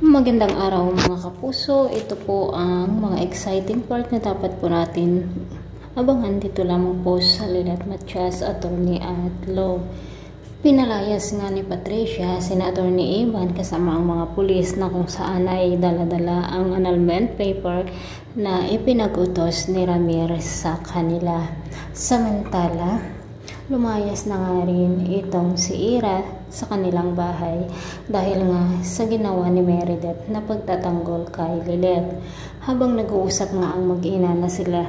Magandang araw mga kapuso. Ito po ang mga exciting part na dapat po natin abangan dito lamang po sa Lilet Matias, attorney at law. Pinalayas nga ni Patricia sina attorney Ivan kasama ang mga pulis na kung saan ay dala-dala ang annulment paper na ipinag-utos ni Ramirez sa kanila. Samantala, lumayas na nga rin itong si Ira sa kanilang bahay dahil nga sa ginawa ni Meredith na pagtatanggol kay Lilet. Habang nag-uusap nga ang mag-ina na sila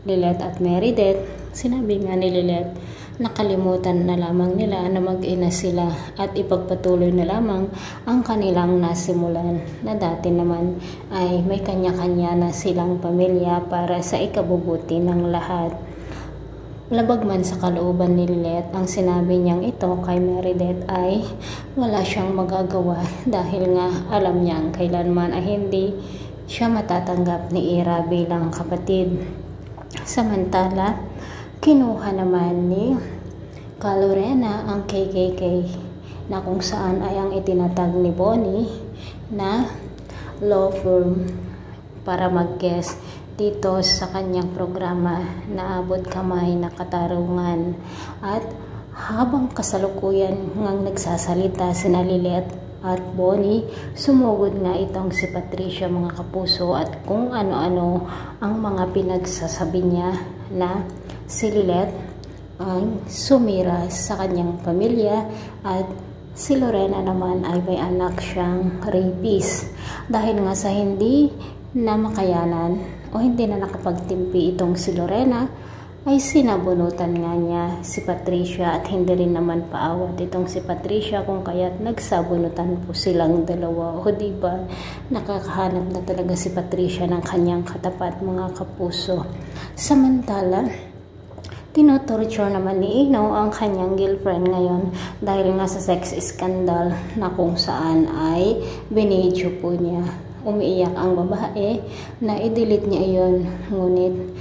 Lilet at Meredith, sinabi nga ni Lilet nakalimutan na lamang nila na mag-ina sila at ipagpatuloy na lamang ang kanilang nasimulan na dati naman ay may kanya-kanya na silang pamilya para sa ikabubuti ng lahat. Labag man sa kalooban ni Lilet, ang sinabi niyang ito kay Meredith ay wala siyang magagawa dahil nga alam niyang kailanman ay hindi siya matatanggap ni Ira bilang kapatid. Samantala, kinuha naman ni Calorena ang KKK na kung saan ay ang itinatag ni Bonnie na law firm para mag-guest dito sa kanyang programa na Abot Kamay na Katarungan. At habang kasalukuyan ngang nagsasalita sina Lilet at Bonnie, sumugod nga itong si Patricia mga kapuso at kung ano-ano ang mga pinagsasabi niya na si Lilet ang sumira sa kanyang pamilya at si Lorena naman ay may anak siyang rapist. Dahil nga sa hindi na makayanan o hindi na nakapagtimpi itong si Lorena, ay sinabunutan nga niya si Patricia at hindi rin naman paawat itong si Patricia kung kaya't nagsabunutan po silang dalawa. O diba, nakakahanap na talaga si Patricia ng kanyang katapat mga kapuso. Samantala, tinotorture naman ni Ino ang kanyang girlfriend ngayon dahil nga sa sex scandal na kung saan ay binidyo po niya. Umiiyak ang babae na i-delete niya iyon, ngunit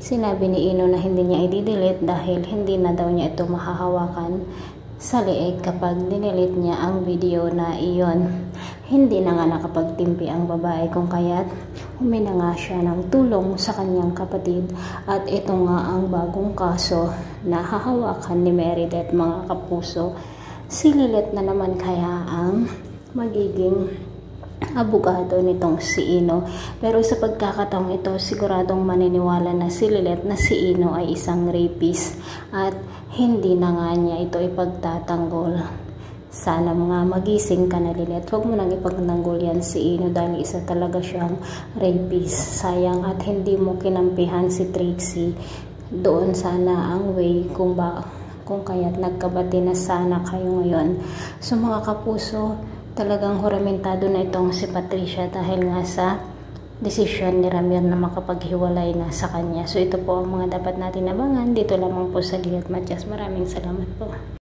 sinabi ni Ino na hindi niya i-delete dahil hindi na daw niya ito mahahawakan sa leeg kapag dinilit niya ang video na iyon. Hindi na nga nakapagtimpi ang babae kung kaya't humina nga siya ng tulong sa kanyang kapatid at ito nga ang bagong kaso na hahawakan ni Meredith mga kapuso. Si Lilet na naman kaya ang magiging abogado nitong si Ino, pero sa pagkakataong ito siguradong maniniwala na si Lilet na si Ino ay isang rapist at hindi na nga niya ito ipagtatanggol. Sana mga magising ka na Lilet, huwag mo nang ipagtanggol yan si Ino dahil isa talaga siyang rapist. Sayang at hindi mo kinampihan si Trixie. Doon sana ang way kung kaya't nagkabati na sana kayo ngayon. So mga kapuso, talagang huramentado na itong si Patricia dahil nga sa desisyon ni Ramir na makapaghiwalay na sa kanya. So ito po ang mga dapat natin abangan dito lamang po sa Lilet Matias. Maraming salamat po.